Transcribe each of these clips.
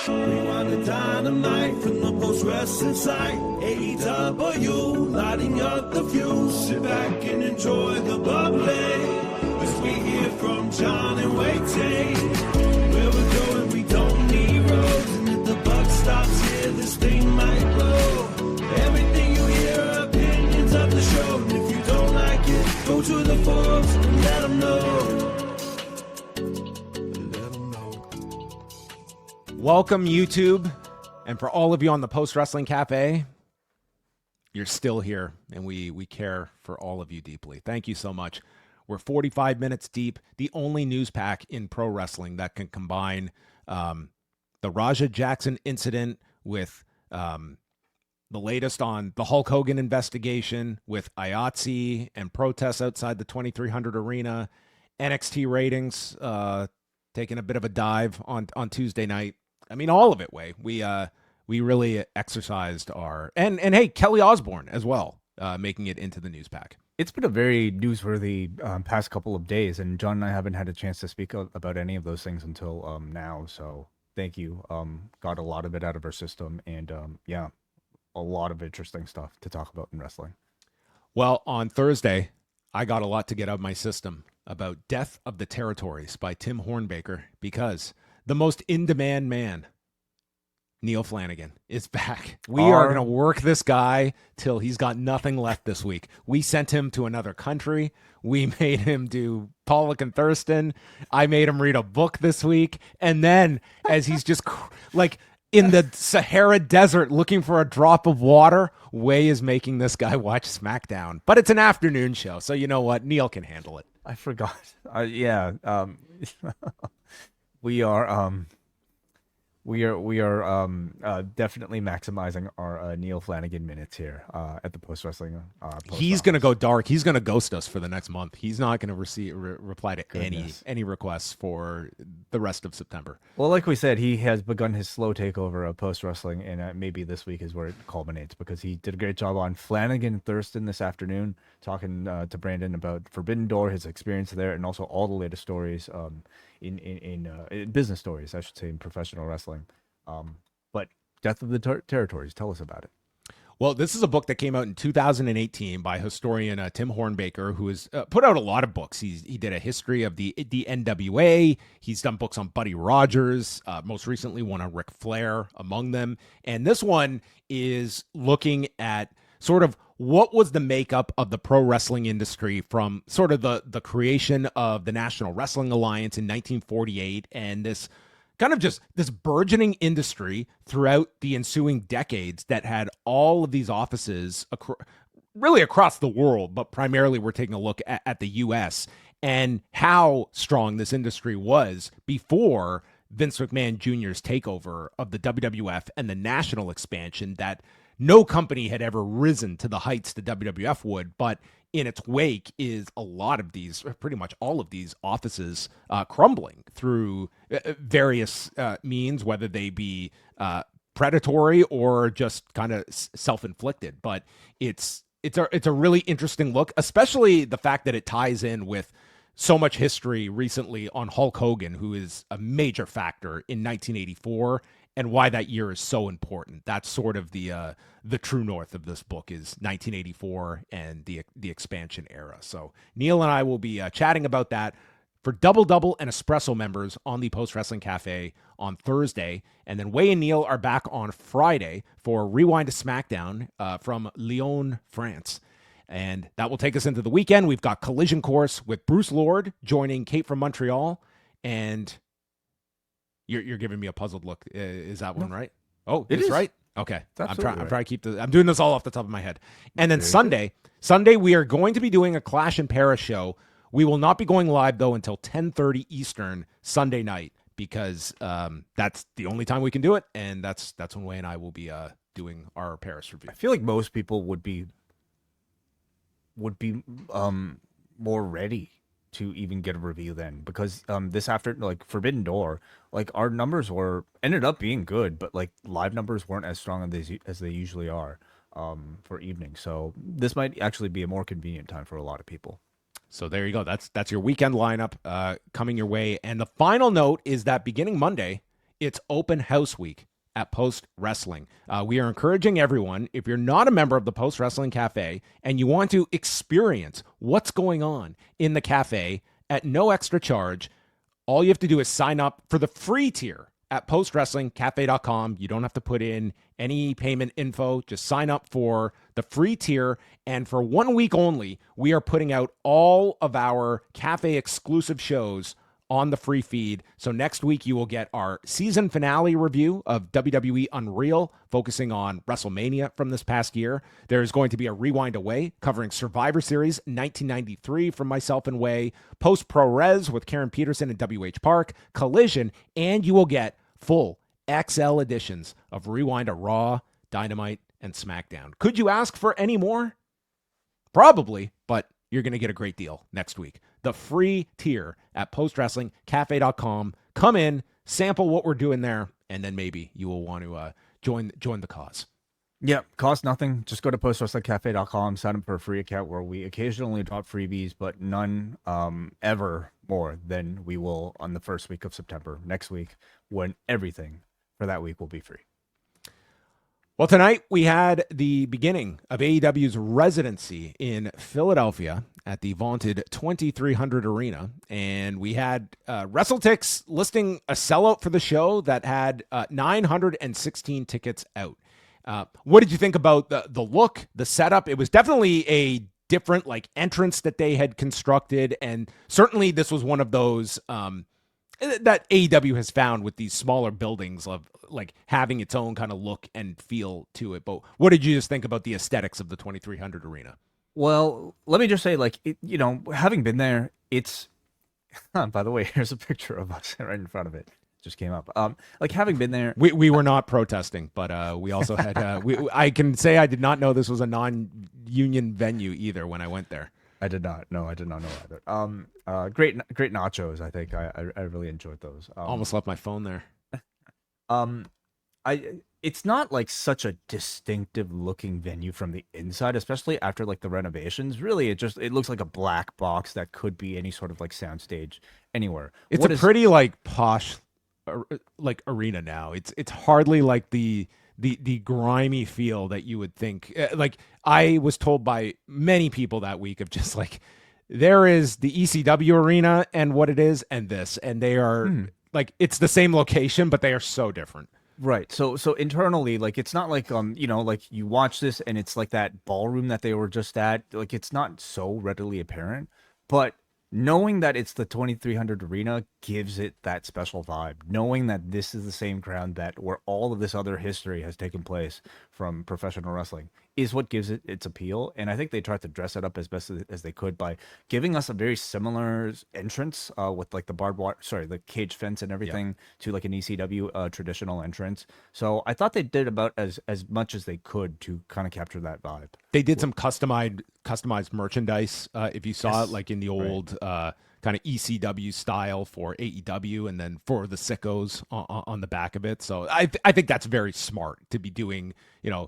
Rewind-A-Dynamite from the post-wrestling site. AEW, lighting up the fuse. Sit back and enjoy the bubbly as we hear from Jon and Wai Ting. Where we're going, we don't need roads. And if the buck stops here, this thing might blow. Everything you hear are opinions of the show. And if you don't like it, go to the forums and let them know. Welcome, YouTube, and for all of you on the Post Wrestling Cafe, you're still here, and we care for all of you deeply. Thank you so much. We're 45 minutes deep, the only news pack in pro wrestling that can combine the Raja Jackson incident with the latest on the Hulk Hogan investigation, with IATSE and protests outside the 2300 arena, NXT ratings taking a bit of a dive on Tuesday night. I mean, all of it, Wai. We really exercised our... And hey, Kelly Osbourne as well, making it into the news pack. It's been a very newsworthy past couple of days, and John and I haven't had a chance to speak about any of those things until now, so thank you. Got a lot of it out of our system, and yeah, a lot of interesting stuff to talk about in wrestling. Well, on Thursday, I got a lot to get out of my system about Death of the Territories by Tim Hornbaker, because the most in-demand man, Neil Flanagan, is back. We are going to work this guy till he's got nothing left this week. We sent him to another country. We made him do Pollock and Thurston. I made him read a book this week. And then as he's just like in the Sahara Desert looking for a drop of water, Wai is making this guy watch SmackDown. But it's an afternoon show, so you know what? Neil can handle it. I forgot. Yeah. We are definitely maximizing our Neil Flanagan minutes here at the Post Wrestling. He's going to go dark. He's going to ghost us for the next month. He's not going to reply to any requests for the rest of September. Well, like we said, he has begun his slow takeover of Post Wrestling, and maybe this week is where it culminates, because he did a great job on Flanagan Thurston this afternoon, talking to Brandon about Forbidden Door, his experience there, and also all the latest stories in business stories, I should say, in professional wrestling. But Death of the Territories, tell us about it. Well, this is a book that came out in 2018 by historian Tim Hornbaker, who has put out a lot of books. He did a history of the NWA. He's done books on Buddy Rogers, most recently one on Ric Flair among them. And this one is looking at sort of what was the makeup of the pro wrestling industry from sort of the creation of the National Wrestling Alliance in 1948, and this kind of just this burgeoning industry throughout the ensuing decades that had all of these offices really across the world, but primarily we're taking a look at the U.S. and how strong this industry was before Vince McMahon Jr.'s takeover of the WWF and the national expansion that no company had ever risen to the heights the WWF would, but in its wake is a lot of these, pretty much all of these offices crumbling through various means, whether they be predatory or just kind of self-inflicted. But it's a really interesting look, especially the fact that it ties in with so much history recently on Hulk Hogan, who is a major factor in 1984. And why that year is so important. That's sort of the true north of this book is 1984 and the expansion era. So Neil and I will be chatting about that for Double and Espresso members on the Post Wrestling Cafe on Thursday. And then Wai and Neil are back on Friday for Rewind-A-SmackDown from Lyon, France. And that will take us into the weekend. We've got Collision Course with Bruce Lord joining Kate from Montreal. And You're giving me a puzzled look. Is that one right? Oh, it's right. Okay, I'm trying to keep I'm doing this all off the top of my head. And then Sunday we are going to be doing a Clash in Paris show. We will not be going live though until 10:30 Eastern Sunday night, because that's the only time we can do it, and that's when Wai and I will be doing our Paris review. I feel like most people would be more ready to even get a review then, because this after like Forbidden Door, like our numbers ended up being good, but like live numbers weren't as strong as they usually are for evening. So this might actually be a more convenient time for a lot of people. So there you go. That's your weekend lineup coming your way. And the final note is that beginning Monday It's open house week at Post Wrestling. We are encouraging everyone, if you're not a member of the Post Wrestling Cafe and you want to experience what's going on in the cafe at no extra charge, all you have to do is sign up for the free tier at postwrestlingcafe.com. You don't have to put in any payment info. Just sign up for the free tier. And for 1 week only, we are putting out all of our cafe exclusive shows on the free feed. So next week you will get our season finale review of WWE Unreal, focusing on WrestleMania from this past year. There's going to be a Rewind-A covering Survivor Series 1993 from myself and Way, Post Pro Res with Karen Peterson and WH Park, Collision, and you will get full XL editions of Rewind-A Raw, Dynamite, and SmackDown. Could you ask for any more? Probably, but you're going to get a great deal next week. The free tier at postwrestlingcafe.com. Come in, sample what we're doing there, and then maybe you will want to join the cause. Yeah, cost nothing. Just go to postwrestlingcafe.com, sign up for a free account where we occasionally drop freebies, but none ever more than we will on the first week of September, next week, when everything for that week will be free. Well, tonight we had the beginning of AEW's residency in Philadelphia at the vaunted 2300 Arena, and we had WrestleTix listing a sellout for the show that had 916 tickets out. What did you think about the look, the setup? It was definitely a different entrance that they had constructed, and certainly this was one of those that AEW has found with these smaller buildings of having its own kind of look and feel to it. But what did you just think about the aesthetics of the 2300 Arena? Well, let me just say, having been there, it's, by the way, here's a picture of us right in front of it. Just came up. Having been there, we were not protesting, but we also had, I can say I did not know this was a non-union venue either when I went there. I did not know either. Great nachos. I think I really enjoyed those. Almost left my phone there. It's not such a distinctive looking venue from the inside, especially after the renovations. Really, it looks like a black box that could be any sort of soundstage anywhere. It's pretty posh arena now. It's hardly the grimy feel that you would think. I was told by many people that week of just there is the ECW arena and what it is and this, and they are it's the same location, but they are so different. Right. So internally, it's not you watch this and it's that ballroom that they were just at. It's not so readily apparent, but knowing that it's the 2300 Arena gives it that special vibe. Knowing that this is the same ground where all of this other history has taken place from professional wrestling is what gives it its appeal. And I think they tried to dress it up as best as they could by giving us a very similar entrance with the barbed wire, the cage fence and everything to an ECW traditional entrance. So I thought they did about as much as they could to kind of capture that vibe. They did some customized merchandise. If you saw it in the old kind of ECW style for AEW, and then for the Sykos on the back of it. So I think that's very smart to be doing,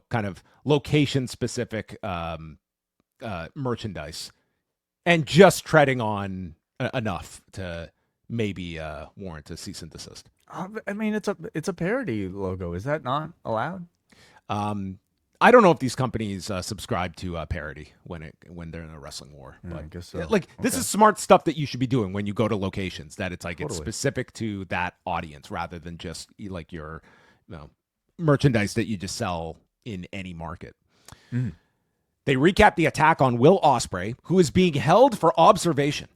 kind of location specific merchandise, and just treading on enough to maybe warrant a cease and desist. I mean, it's a parody logo. Is that not allowed? I don't know if these companies subscribe to parody when they're in a wrestling war. But I guess so. This is smart stuff that you should be doing when you go to locations. That it's Totally. It's specific to that audience rather than just your merchandise that you just sell in any market. Mm. They recap the attack on Will Ospreay, who is being held for observation.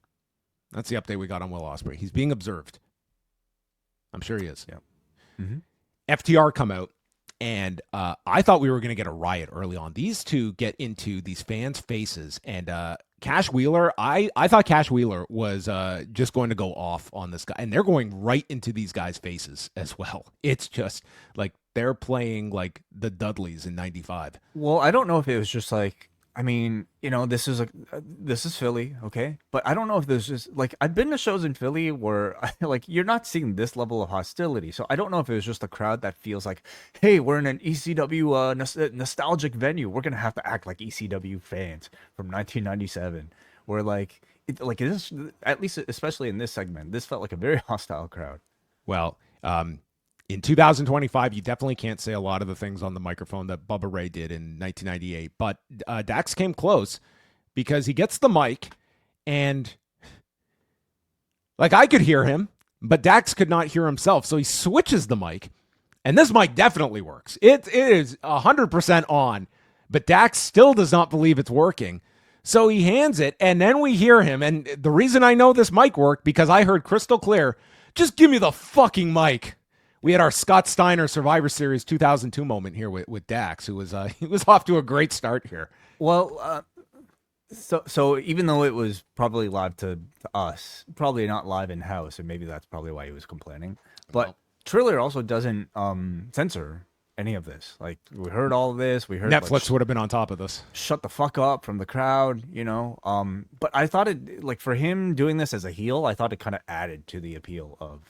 That's the update we got on Will Ospreay. He's being observed. I'm sure he is. Yeah. Mm-hmm. FTR come out. And I thought we were going to get a riot early on. These two get into these fans' faces. And Cash Wheeler, I thought Cash Wheeler was just going to go off on this guy. And they're going right into these guys' faces as well. It's just they're playing the Dudleys in 95. Well, I don't know if it was just this is Philly, okay? But I don't know if there's just I've been to shows in Philly where you're not seeing this level of hostility. So I don't know if it was just a crowd that feels hey, we're in an ECW nostalgic venue. We're gonna have to act like ECW fans from 1997. Where this, at least especially in this segment, this felt like a very hostile crowd. Well, In 2025, you definitely can't say a lot of the things on the microphone that Bubba Ray did in 1998, but Dax came close because he gets the mic and like I could hear him, but Dax could not hear himself. So he switches the mic and this mic definitely works. It is 100% on, but Dax still does not believe it's working. So he hands it and then we hear him. And the reason I know this mic worked because I heard crystal clear, just give me the fucking mic. We had our Scott Steiner Survivor Series 2002 moment here with Dax, who was he was off to a great start here. Well, so even though it was probably live to us, probably not live in house, and maybe that's probably why he was complaining. But Well, Triller also doesn't censor any of this. Like we heard all of this, we heard Netflix would have been on top of this. Shut the fuck up from the crowd, you know. But I thought it like for him doing this as a heel, I thought it kind of added to the appeal of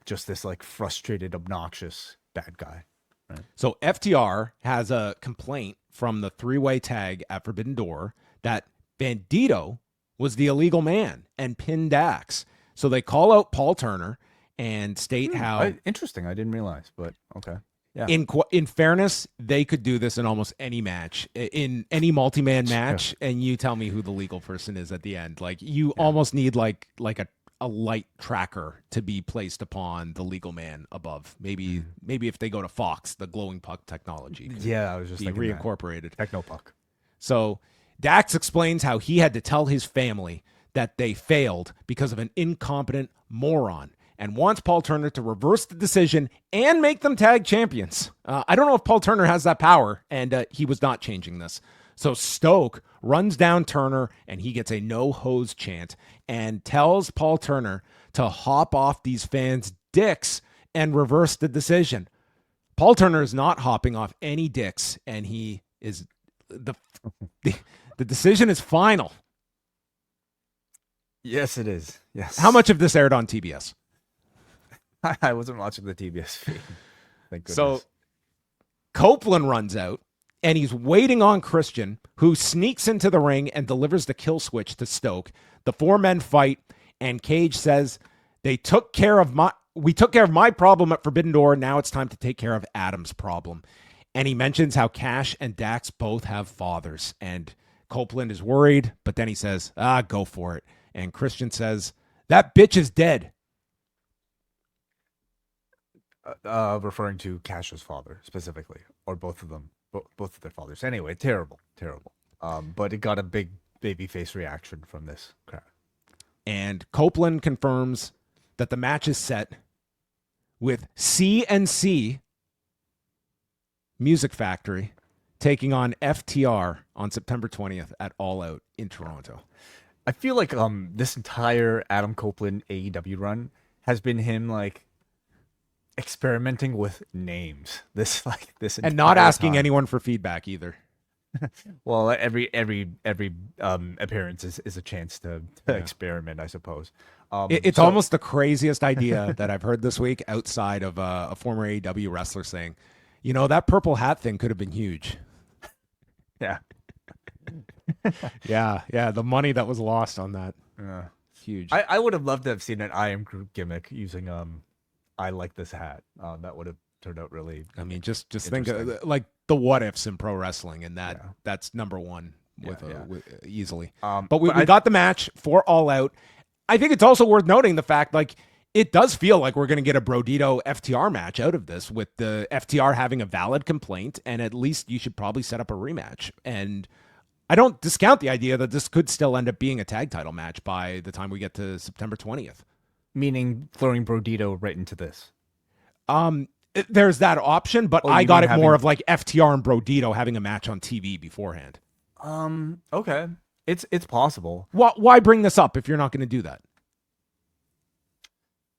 just this like frustrated, obnoxious bad guy. Right? So FTR has a complaint from the three-way tag at Forbidden Door that Bandito was the illegal man and pinned Dax. So they call out Paul Turner and state how interesting. I didn't realize, but okay. Yeah. In fairness, they could do this in almost any match, in any multi-man match, and you tell me who the legal person is at the end. Like you almost need like a light tracker to be placed upon the legal man above. Maybe if they go to Fox, the glowing puck technology could I was just be thinking reincorporated. Techno puck. So Dax explains how he had to tell his family that they failed because of an incompetent moron and wants Paul Turner to reverse the decision and make them tag champions. I don't know if Paul Turner has that power, and he was not changing this. So Stoke runs down Turner, and he gets a no-hose chant and tells Paul Turner to hop off these fans' dicks and reverse the decision. Paul Turner is not hopping off any dicks, and he is the decision is final. Yes, it is. Yes. How much of this aired on TBS? I wasn't watching the TBS feed. Thank goodness. So Copeland runs out, and he's waiting on Christian, who sneaks into the ring and delivers the kill switch to Stoke. The four men fight, and Cage says, we took care of my problem at Forbidden Door. Now it's time to take care of Adam's problem. And he mentions how Cash and Dax both have fathers. And Copeland is worried, but then he says, go for it. And Christian says, that bitch is dead. Referring to Cash's father specifically, or both of them, both of their fathers. Anyway, terrible. But it got a big babyface reaction from this crowd. And Copeland confirms that the match is set with CNC Music Factory taking on FTR on September 20th at All Out in Toronto. I feel like this entire Adam Copeland AEW run has been him like experimenting with names. This and not asking anyone for feedback either. Well, every appearance is a chance to experiment, I suppose. It's almost the craziest idea that I've heard this week outside of a former AEW wrestler saying, that purple hat thing could have been huge. Yeah. yeah. The money that was lost on that. Huge. I would have loved to have seen an I Am Groot gimmick using I like this hat. That would have turned out really. I mean, just think of, like the what ifs in pro wrestling, and that's number one with easily. But we got the match for All Out. I think it's also worth noting the fact like it does feel like we're going to get a Brodito FTR match out of this, with the FTR having a valid complaint, and at least you should probably set up a rematch. And I don't discount the idea that this could still end up being a tag title match by the time we get to September 20th. Meaning throwing Brodito right into this. There's that option, but I got it more of like FTR and Brodito having a match on TV beforehand. Okay. It's possible. Why bring this up if you're not going to do that?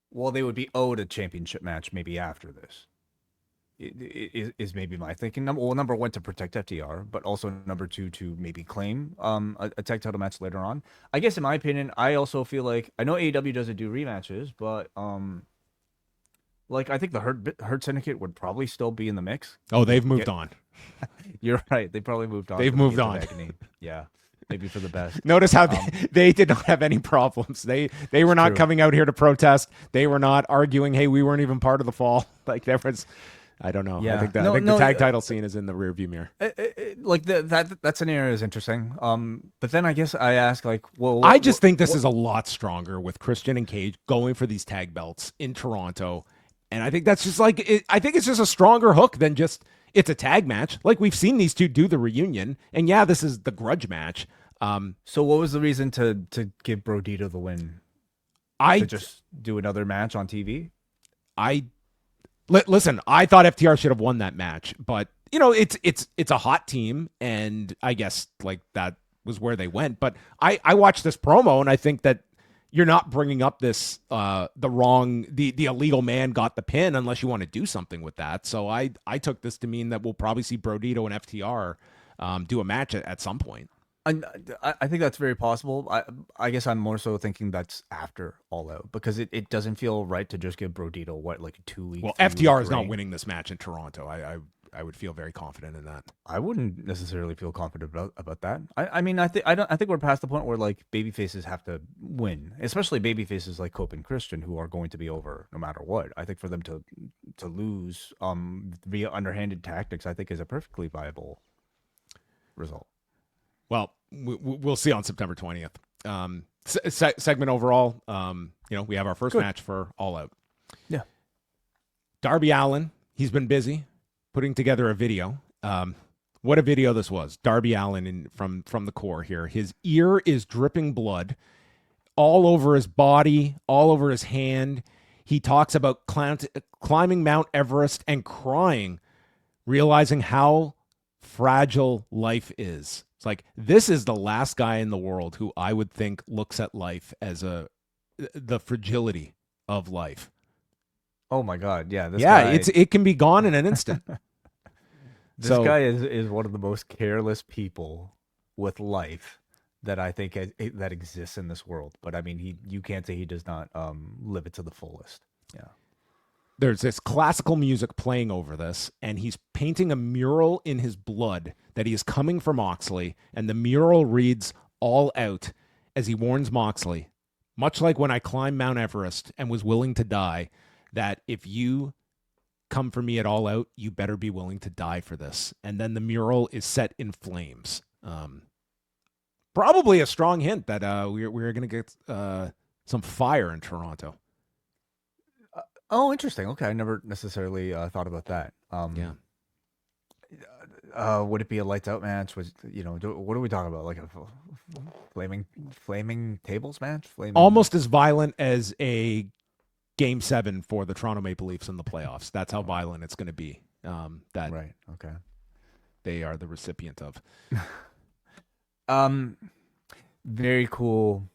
Well, they would be owed a championship match maybe after this. Is maybe my thinking. Number one, to protect FTR, but also number two, to maybe claim a tag title match later on. I guess in my opinion, I also feel like, I know AEW doesn't do rematches, but like I think the Hurt Syndicate would probably still be in the mix. Oh, they've moved on. You're right. They probably moved on. They've moved on. Yeah. maybe for the best. Notice how they did not have any problems. They were not true. coming out here to protest. They were not arguing, hey, we weren't even part of the fall. Like there was, I don't know. Yeah. I think the tag title scene is in the rearview mirror. Like that scenario is interesting. But then I guess I ask, like, well, I just think this is a lot stronger with Christian and Cage going for these tag belts in Toronto. And I think that's just like, I think it's just a stronger hook than just, it's a tag match. Like we've seen these two do the reunion. And yeah, this is the grudge match. So what was the reason to give Brodito the win? To just do another match on TV? Listen, I thought FTR should have won that match, but you know, it's a hot team, and I guess like that was where they went. But I watched this promo, and I think that you're not bringing up this the illegal man got the pin unless you want to do something with that. So I took this to mean that we'll probably see Brodito and FTR do a match at some point. I think that's very possible. I guess I'm more so thinking that's after All Out, because it doesn't feel right to just give Brodito like a 2 week. Well, FTR is not winning this match in Toronto. I would feel very confident in that. I wouldn't necessarily feel confident about that. I mean, I think we're past the point where like babyfaces have to win, especially babyfaces like Cope and Christian, who are going to be over no matter what. I think for them to lose via underhanded tactics, I think is a perfectly viable result. Well, we'll see on September 20th. Segment overall, we have our first match for All Out. Yeah. Darby Allin, he's been busy putting together a video. What a video this was. Darby Allin from the core here. His ear is dripping blood all over his body, all over his hand. He talks about climbing Mount Everest and crying, realizing how fragile life is. It's like, this is the last guy in the world who I would think looks at life as the fragility of life. Oh my God. Yeah. It can be gone in an instant. This guy is one of the most careless people with life that I think that exists in this world. But I mean, you can't say he does not live it to the fullest. Yeah. There's this classical music playing over this, and he's painting a mural in his blood that he is coming for Moxley, and the mural reads "All Out" as he warns Moxley, much like when I climbed Mount Everest and was willing to die, that if you come for me at All Out, you better be willing to die for this. And then the mural is set in flames. Probably a strong hint that we're going to get some fire in Toronto. Oh, interesting. Okay, I never necessarily thought about that. Would it be a lights out match? What are we talking about? Like a flaming tables match? Almost as violent as a Game 7 for the Toronto Maple Leafs in the playoffs. That's how violent it's going to be. Right. Okay. They are the recipient of. Very cool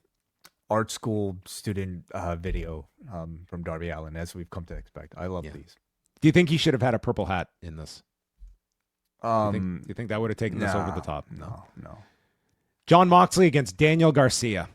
art school student video from Darby Allin, as we've come to expect. I love these. Do you think he should have had a purple hat in this? Do you think that would have taken this over the top? No. Jon Moxley against Daniel Garcia.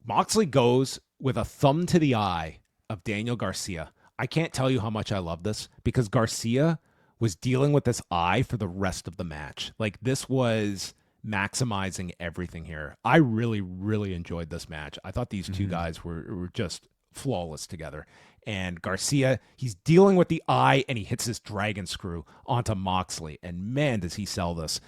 Moxley goes with a thumb to the eye of Daniel Garcia. I can't tell you how much I love this, because Garcia was dealing with this eye for the rest of the match. Like, this was maximizing everything here. I really, really enjoyed this match. I thought these two guys were just flawless together. And Garcia, he's dealing with the eye, and he hits this dragon screw onto Moxley. And man, does he sell this.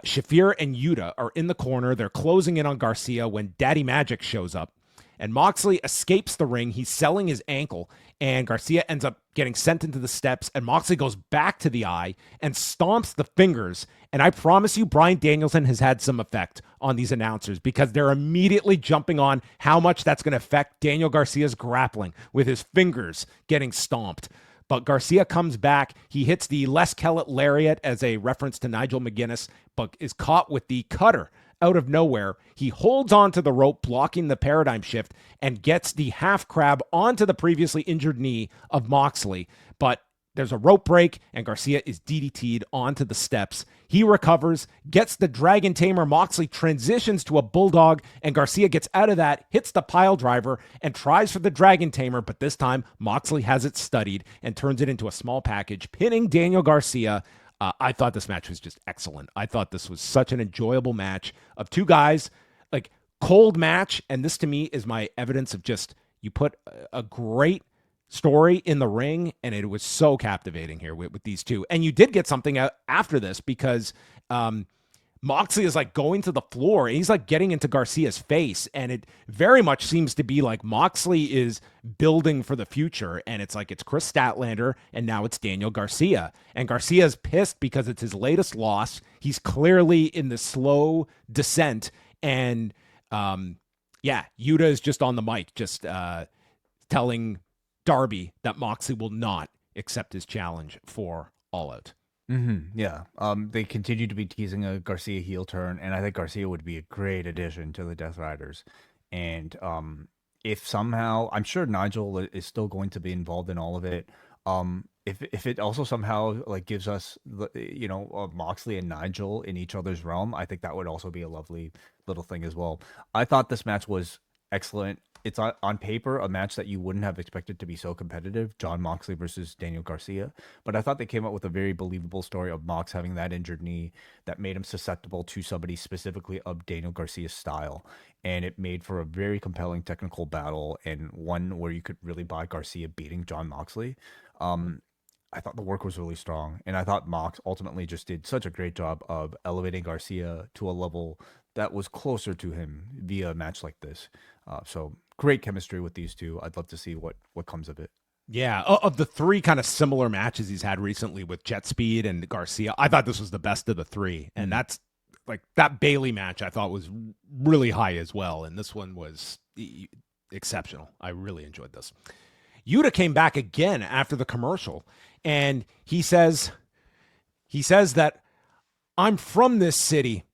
Shafir and Yuta are in the corner. They're closing in on Garcia when Daddy Magic shows up. And Moxley escapes the ring. He's selling his ankle, and Garcia ends up getting sent into the steps, and Moxley goes back to the eye and stomps the fingers. And I promise you, Bryan Danielson has had some effect on these announcers, because they're immediately jumping on how much that's going to affect Daniel Garcia's grappling with his fingers getting stomped. But Garcia comes back. He hits the Les Kellett lariat as a reference to Nigel McGuinness, but is caught with the cutter out of nowhere. He holds onto the rope, blocking the paradigm shift, and gets the half crab onto the previously injured knee of Moxley. But there's a rope break, and Garcia is DDT'd onto the steps. He recovers, gets the Dragon Tamer. Moxley transitions to a Bulldog, and Garcia gets out of that, hits the pile driver, and tries for the Dragon Tamer, but this time Moxley has it studied and turns it into a small package, pinning Daniel Garcia. I thought this match was just excellent. I thought this was such an enjoyable match of two guys, like cold match. And this to me is my evidence of just, you put a great story in the ring, and it was so captivating here with these two. And you did get something out after this because Moxley is like going to the floor and he's like getting into Garcia's face. And it very much seems to be like Moxley is building for the future. And it's like, it's Chris Statlander and now it's Daniel Garcia. And Garcia's pissed because it's his latest loss. He's clearly in the slow descent. And Yuta is just on the mic, just telling Darby that Moxley will not accept his challenge for All Out. Mm-hmm. Yeah. They continue to be teasing a Garcia heel turn, and I think Garcia would be a great addition to the Death Riders. And if somehow, I'm sure Nigel is still going to be involved in all of it. If it also somehow like gives us, Moxley and Nigel in each other's realm, I think that would also be a lovely little thing as well. I thought this match was excellent. It's on paper a match that you wouldn't have expected to be so competitive, Jon Moxley versus Daniel Garcia. But I thought they came up with a very believable story of Mox having that injured knee that made him susceptible to somebody specifically of Daniel Garcia's style. And it made for a very compelling technical battle and one where you could really buy Garcia beating Jon Moxley. I thought the work was really strong. And I thought Mox ultimately just did such a great job of elevating Garcia to a level that was closer to him via a match like this. So great chemistry with these two. I'd love to see what comes of it. Yeah, of the three kind of similar matches he's had recently with Jet Speed and Garcia, I thought this was the best of the three. And that's like that Bailey match I thought was really high as well. And this one was exceptional. I really enjoyed this. Yuta came back again after the commercial, and he says that I'm from this city.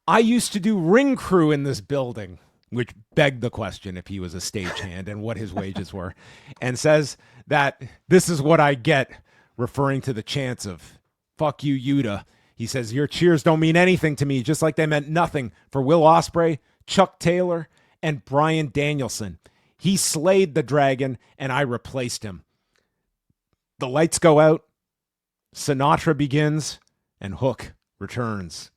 I used to do ring crew in this building, which begged the question if he was a stagehand and what his wages were, and says that this is what I get, referring to the chants of fuck you, Yuta. He says, your cheers don't mean anything to me, just like they meant nothing for Will Ospreay, Chuck Taylor, and Bryan Danielson. He slayed the dragon, and I replaced him. The lights go out, Sinatra begins, and Hook returns.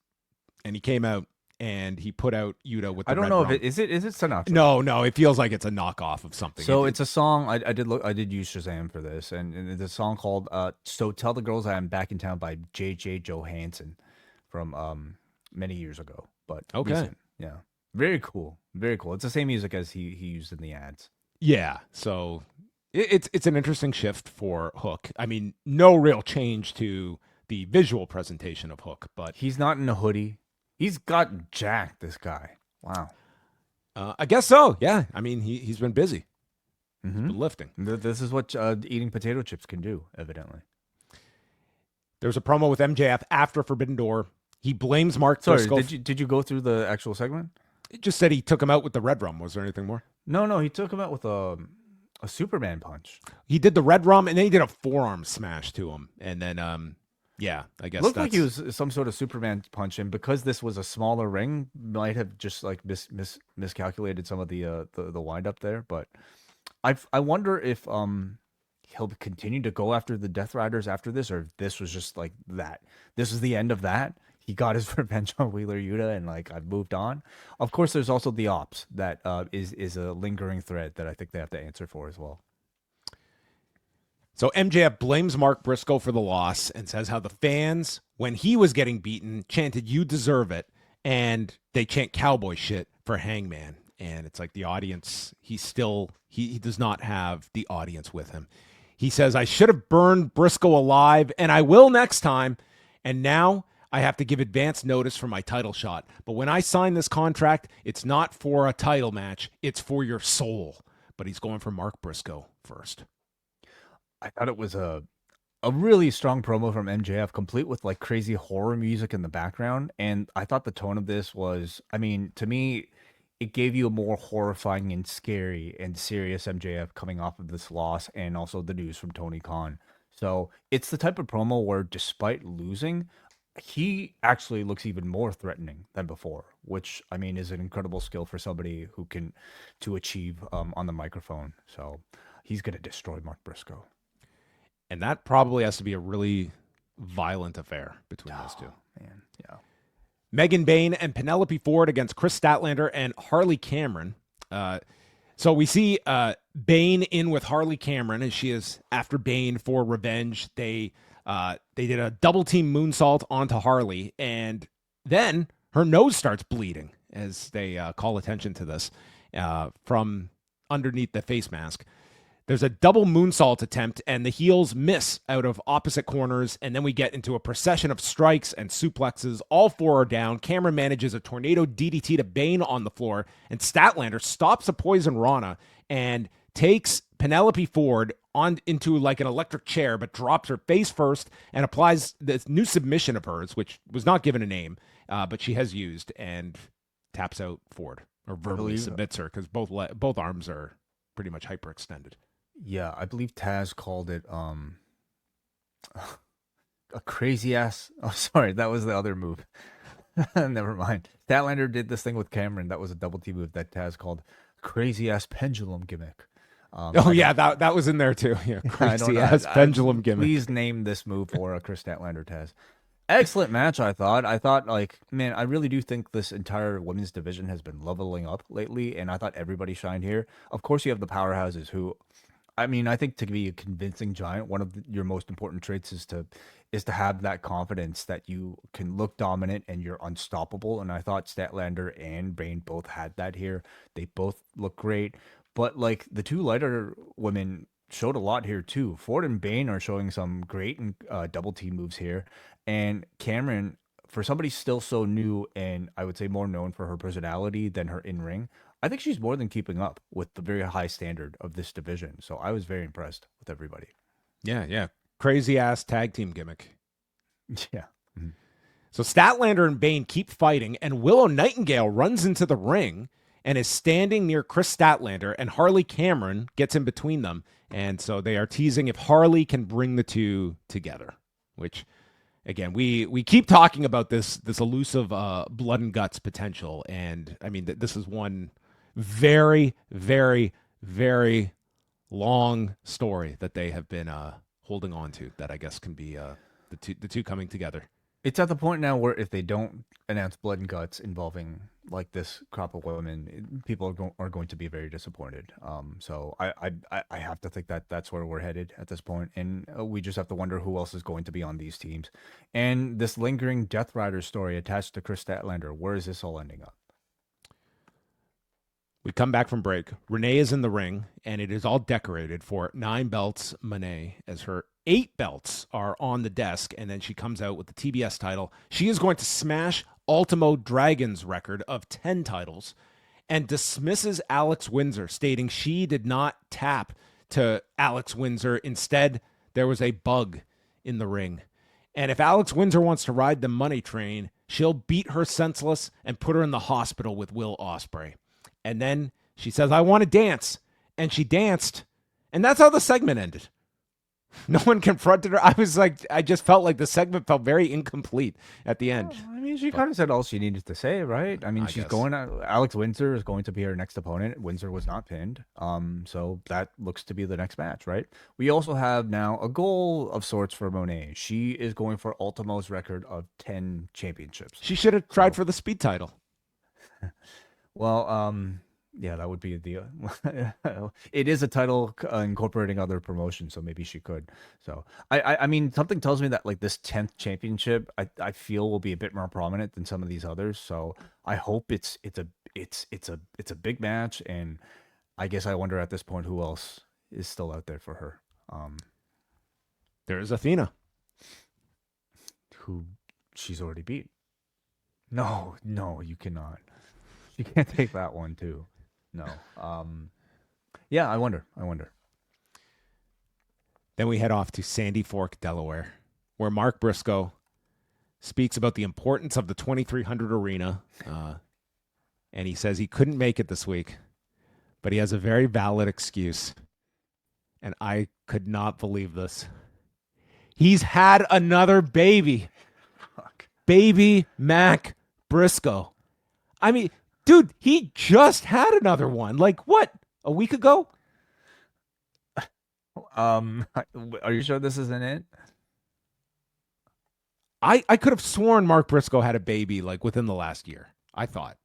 And he came out and he put out Yuta with the I don't red know rum. if it is Sinatra. No, it feels like it's a knockoff of something. So it's a song. I did use Shazam for this, and it's a song called "So Tell the Girls I Am Back in Town" by J.J. Johansson from many years ago. But okay, recent. Yeah, very cool, very cool. It's the same music as he used in the ads. Yeah, so it's an interesting shift for Hook. I mean, no real change to the visual presentation of Hook, but he's not in a hoodie. He's got jacked, this guy. Wow. I guess so. Yeah. I mean, he's been busy. He's been lifting. This is what eating potato chips can do, evidently. There's a promo with MJF after Forbidden Door. He blames Mark Sorry, Briscoe. did you go through the actual segment? It just said he took him out with the red rum. Was there anything more? No, he took him out with a Superman punch. He did the red rum, and then he did a forearm smash to him. And then, yeah, I guess looked like he was some sort of Superman punch, and because this was a smaller ring, might have just like miscalculated some of the wind up there. But I wonder if he'll continue to go after the Death Riders after this, or if this was just like that. This is the end of that. He got his revenge on Wheeler Yuta, and like I've moved on. Of course, there's also the Ops that is a lingering thread that I think they have to answer for as well. So MJF blames Mark Briscoe for the loss and says how the fans, when he was getting beaten, chanted, "You deserve it," and they chant cowboy shit for Hangman. And it's like the audience, he does not have the audience with him. He says, I should have burned Briscoe alive, and I will next time. And now I have to give advance notice for my title shot. But when I sign this contract, it's not for a title match. It's for your soul. But he's going for Mark Briscoe first. I thought it was a really strong promo from MJF, complete with like crazy horror music in the background. And I thought the tone of this was, I mean, to me, it gave you a more horrifying and scary and serious MJF coming off of this loss and also the news from Tony Khan. So it's the type of promo where despite losing, he actually looks even more threatening than before, which I mean is an incredible skill for somebody who can to achieve on the microphone. So he's going to destroy Mark Briscoe. And that probably has to be a really violent affair between those two. Man, yeah. Megan Bayne and Penelope Ford against Chris Statlander and Harley Cameron. So we see Bayne in with Harley Cameron as she is after Bayne for revenge. They did a double team moonsault onto Harley, and then her nose starts bleeding as they call attention to this from underneath the face mask. There's a double moonsault attempt, and the heels miss out of opposite corners, and then we get into a procession of strikes and suplexes. All four are down. Cameron manages a tornado DDT to Bayne on the floor, and Statlander stops a poison Rana and takes Penelope Ford on into like an electric chair, but drops her face first and applies this new submission of hers, which was not given a name, but she has used, and taps out Ford, or verbally submits her, because both arms are pretty much hyperextended. Yeah, I believe Taz called it a crazy ass. Oh, sorry, that was the other move. Never mind. Statlander did this thing with Cameron. That was a double T move that Taz called crazy ass pendulum gimmick. That was in there too. Yeah, crazy ass pendulum gimmick. Please name this move for Chris Statlander Taz. Excellent match, I thought. Man, I really do think this entire women's division has been leveling up lately, and I thought everybody shined here. Of course, you have the powerhouses who, I mean, I think to be a convincing giant, one of your most important traits is to have that confidence that you can look dominant and you're unstoppable. And I thought Statlander and Bayne both had that here. They both look great, but like the two lighter women showed a lot here too. Ford and Bayne are showing some great double team moves here, and Cameron, for somebody still so new and I would say more known for her personality than her in ring, I think she's more than keeping up with the very high standard of this division. So I was very impressed with everybody. Yeah. Crazy ass tag team gimmick. Yeah. Mm-hmm. So Statlander and Bayne keep fighting, and Willow Nightingale runs into the ring and is standing near Chris Statlander, and Harley Cameron gets in between them. And so they are teasing if Harley can bring the two together, which, again, we keep talking about this elusive blood and guts potential. And I mean, this is one very, very, very long story that they have been holding on to that I guess can be the two coming together. It's at the point now where if they don't announce blood and guts involving like this crop of women, people are going to be very disappointed. So I have to think that that's where we're headed at this point, and we just have to wonder who else is going to be on these teams. And this lingering Death Rider story attached to Chris Statlander, where is this all ending up? We come back from break. Renee is in the ring, and it is all decorated for 9 belts Mone, as her 8 belts are on the desk, and then she comes out with the TBS title. She is going to smash Ultimo Dragon's record of 10 titles and dismisses Alex Windsor, stating she did not tap to Alex Windsor. Instead, there was a bug in the ring. And if Alex Windsor wants to ride the money train, she'll beat her senseless and put her in the hospital with Will Ospreay. And then she says, I want to dance. And she danced. And that's how the segment ended. No one confronted her. I just felt like the segment felt very incomplete at the end. Well, I mean, she kind of said all she needed to say, right? I mean, Alex Windsor is going to be her next opponent. Windsor was not pinned. So that looks to be the next match, right? We also have now a goal of sorts for Mone. She is going for Ultimo's record of 10 championships. She should have tried for the speed title. Well, yeah, that would be it is a title incorporating other promotions, so maybe she could. So I mean, something tells me that like this 10th championship, I feel will be a bit more prominent than some of these others. So I hope it's a big match, and I guess I wonder at this point who else is still out there for her. There's Athena, who she's already beat. No, you cannot. You can't take that one too. No. Yeah, I wonder. Then we head off to Sandy Fork, Delaware, where Mark Briscoe speaks about the importance of the 2300 arena. And he says he couldn't make it this week, but he has a very valid excuse. And I could not believe this. He's had another baby. Fuck. Baby Mac Briscoe. I mean, dude, he just had another one. Like, what? A week ago? Are you sure this isn't it? I could have sworn Mark Briscoe had a baby like within the last year. I thought.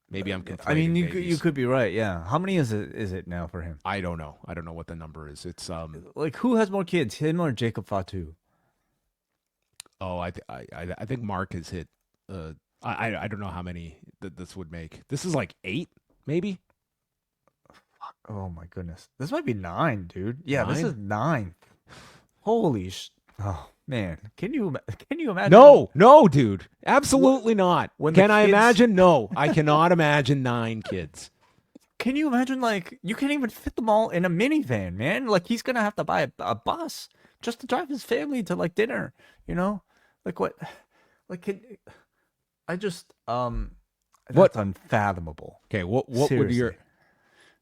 Maybe I'm conflating I mean, you babies. could be right. Yeah. How many is it now for him? I don't know. I don't know what the number is. It's Like, who has more kids, him or Jacob Fatu? Oh, I think Mark has hit. I don't know how many that this would make. This is like 8, maybe. Oh my goodness, this might be 9, dude. Yeah, this 9? is 9. Holy Oh man, can you imagine? No, dude, absolutely not. when the Can I kids- imagine? No, I cannot imagine 9 kids. Can you imagine? Like, you can't even fit them all in a minivan, man. Like, he's gonna have to buy a bus just to drive his family to like dinner. You know, like what? Like, I just What? That's unfathomable. Okay, what Seriously.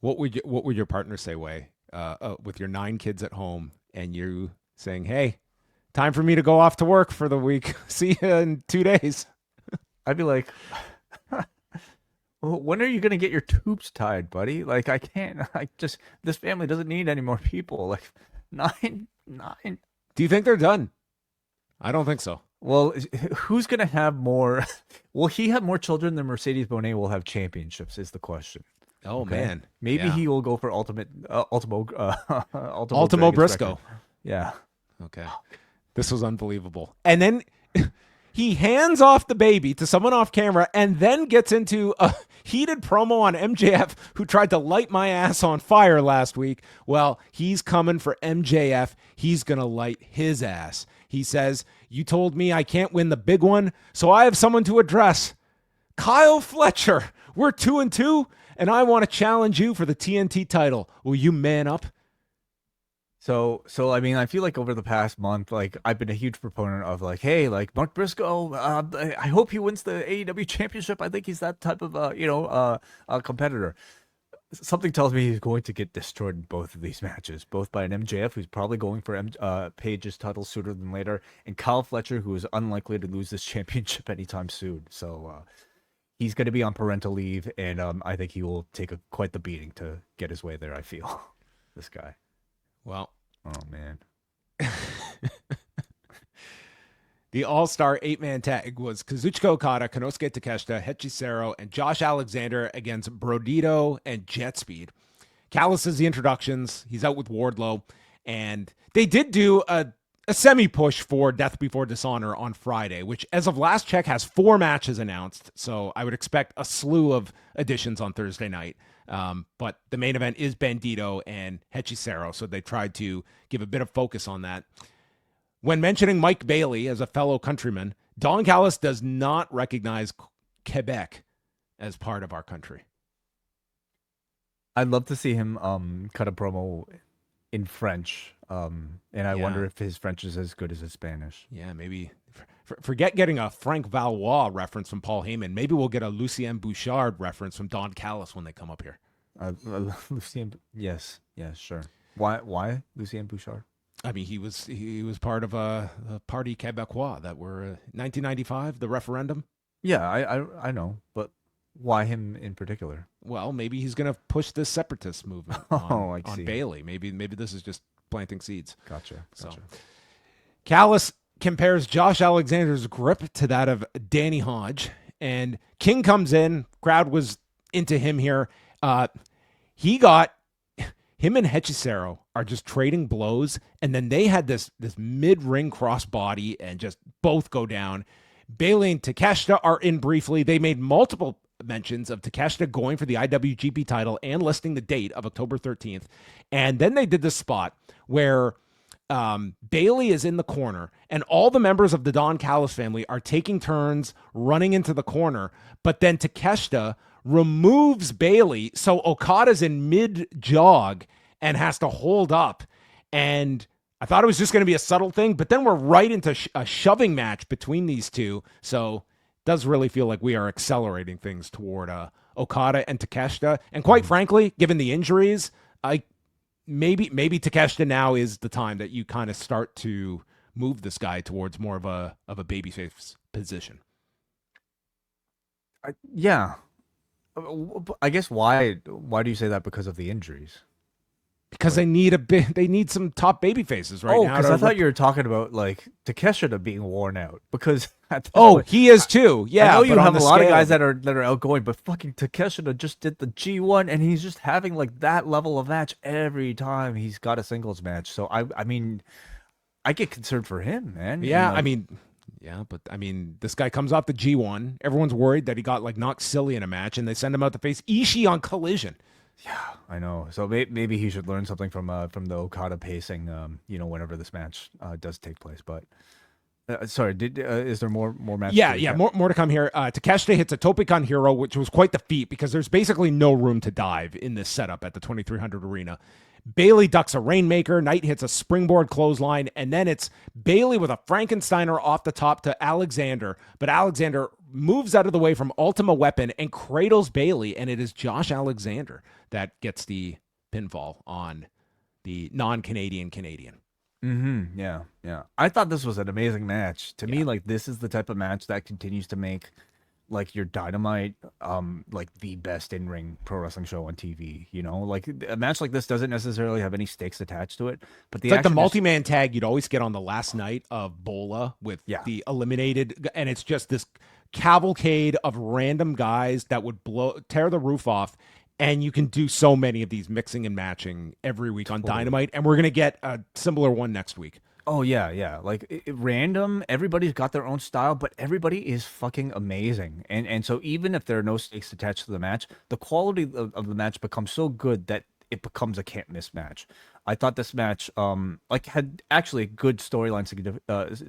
would your partner say, Way, with your 9 kids at home and you saying, "Hey, time for me to go off to work for the week. See you in 2 days." I'd be like, well, when are you gonna get your tubes tied, buddy? Like, I can't. This family doesn't need any more people. Like, 9. Do you think they're done? I don't think so. Well, who's gonna have more? Will he have more children than Mercedes Bonet will have championships? Is the question. Oh Okay? man, Maybe Yeah. he will go for Ultimo Ultimo Dragon's Briscoe. record. Yeah. Okay. This was unbelievable. And then he hands off the baby to someone off camera and then gets into a heated promo on MJF, who tried to light my ass on fire last week. Well, he's coming for MJF. He's going to light his ass. He says, "You told me I can't win the big one, so I have someone to address. Kyle Fletcher. We're 2-2, and I want to challenge you for the TNT title. Will you man up?" So I mean, I feel like over the past month, like, I've been a huge proponent of, like, hey, like, Mark Briscoe, I hope he wins the AEW championship. I think he's that type of competitor. Something tells me he's going to get destroyed in both of these matches, both by an MJF who's probably going for Page's title sooner than later, and Kyle Fletcher, who is unlikely to lose this championship anytime soon. So he's going to be on parental leave, and I think he will take quite the beating to get his way there. I feel this guy. Well, Oh man. the all-star 8-man tag was Kazuchika Okada, Konosuke Takeshita, Hechicero, and Josh Alexander against Brodito and Jet Speed. Callis is the introductions. He's out with Wardlow. And they did do a semi-push for Death Before Dishonor on Friday, which, as of last check, has 4 matches announced. So I would expect a slew of additions on Thursday night. But the main event is Bandito and Hechicero, so they tried to give a bit of focus on that. When mentioning Mike Bailey as a fellow countryman, Don Callis does not recognize Quebec as part of our country. I'd love to see him cut a promo in French. And I wonder if his French is as good as his Spanish. Yeah, maybe. Forget getting a Frank Valois reference from Paul Heyman. Maybe we'll get a Lucien Bouchard reference from Don Callis when they come up here. Lucien, yes, sure. Why Lucien Bouchard? I mean, he was part of a Parti Québécois that were 1995, the referendum. Yeah, I know, but why him in particular? Well, maybe he's going to push this separatist movement I on see. Bailey. Maybe this is just planting seeds. Gotcha. So, Callis compares Josh Alexander's grip to that of Danny Hodge, and King comes in. Crowd was into him here. He got him and Hechicero are just trading blows, and then they had this mid-ring crossbody and just both go down. Bailey and Takeshita are in briefly. They made multiple mentions of Takeshita going for the IWGP title and listing the date of October 13th. And then they did this spot where Bailey is in the corner and all the members of the Don Callis family are taking turns running into the corner. But then Takeshita removes Bailey, so Okada's in mid-jog and has to hold up. And I thought it was just going to be a subtle thing, but then we're right into a shoving match between these two. So it does really feel like we are accelerating things toward Okada and Takeshita. And quite frankly, given the injuries, maybe Takeshita now is the time that you kind of start to move this guy towards more of a babyface position. Yeah. I guess why do you say that? Because of the injuries? Because they need some top baby faces right now. Because I thought you were talking about like Takeshita being worn out. Because at this oh, point, he is too. Yeah, I know you but on have a the lot of scale guys that are outgoing, but fucking Takeshita just did the G1, and he's just having like that level of match every time he's got a singles match. So I mean, I get concerned for him, man. Yeah, And, I mean, yeah, but I mean, this guy comes off the G1. Everyone's worried that he got like knocked silly in a match, and they send him out to face Ishii on Collision. yeah, I know. So maybe he should learn something from the Okada pacing. Whenever this match does take place. But sorry, is there more matches? Yeah, more to come here. Takeshita hits a Topikan Hero, which was quite the feat because there's basically no room to dive in this setup at the 2300 arena. Bailey ducks a Rainmaker. Knight hits a springboard clothesline, and then it's Bailey with a Frankensteiner off the top to Alexander. But Alexander moves out of the way from Ultima Weapon and cradles Bailey, and it is Josh Alexander that gets the pinfall on the non-Canadian Canadian. Mm-hmm. Yeah. I thought this was an amazing match. To me, like this is the type of match that continues to make like your Dynamite like the best in-ring pro wrestling show on TV. Like a match like this doesn't necessarily have any stakes attached to it, but It's like the multi-man tag you'd always get on the last night of Bola with the eliminated, and it's just this cavalcade of random guys that would tear the roof off. And you can do so many of these mixing and matching every week on Dynamite, and we're going to get a similar one next week. Oh, yeah. Like, random, everybody's got their own style, but everybody is fucking amazing. And so even if there are no stakes attached to the match, the quality of the match becomes so good that it becomes a can't-miss match. I thought this match had actually good storyline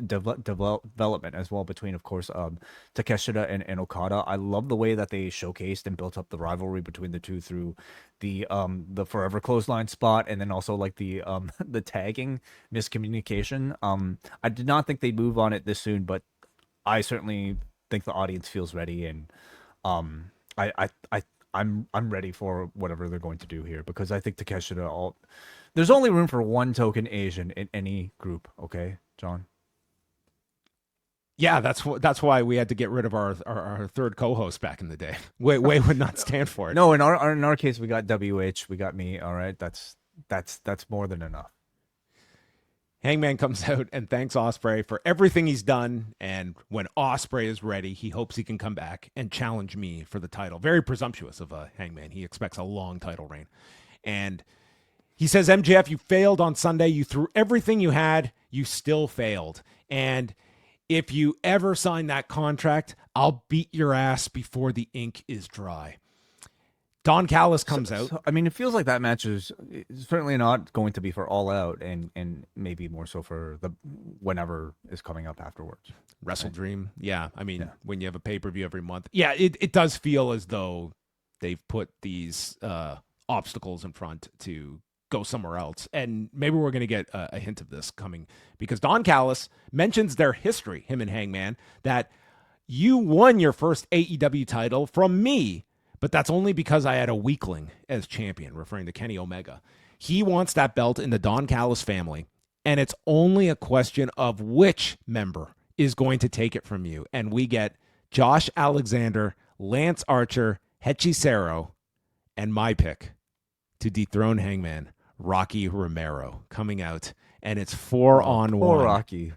development as well between, of course, Takeshita and Okada. I love the way that they showcased and built up the rivalry between the two through the forever clothesline spot, and then also like the tagging miscommunication. I did not think they'd move on it this soon, but I certainly think the audience feels ready, and I'm ready for whatever they're going to do here, because I think Takeshita there's only room for one token Asian in any group, okay, John? Yeah, that's why we had to get rid of our third co-host back in the day. Wei would not stand for it. No, in our case, we got WH, we got me. All right, that's more than enough. Hangman comes out and thanks Ospreay for everything he's done, and when Ospreay is ready, he hopes he can come back and challenge me for the title. Very presumptuous of Hangman. He expects a long title reign, and he says, MJF, you failed on Sunday. You threw everything you had. You still failed. And if you ever sign that contract, I'll beat your ass before the ink is dry. Don Callis comes out. So, I mean, it feels like that match is certainly not going to be for All Out, and maybe more so for the whenever is coming up afterwards. Wrestle Dream. Yeah. I mean, when you have a pay-per-view every month. Yeah, it does feel as though they've put these obstacles in front to go somewhere else. And maybe we're going to get a hint of this coming, because Don Callis mentions their history, him and Hangman, that you won your first AEW title from me, but that's only because I had a weakling as champion, referring to Kenny Omega. He wants that belt in the Don Callis family, and it's only a question of which member is going to take it from you. And we get Josh Alexander, Lance Archer, Hechicero, and my pick to dethrone Hangman, Rocky Romero, coming out, and it's 4-on-1. Poor Rocky.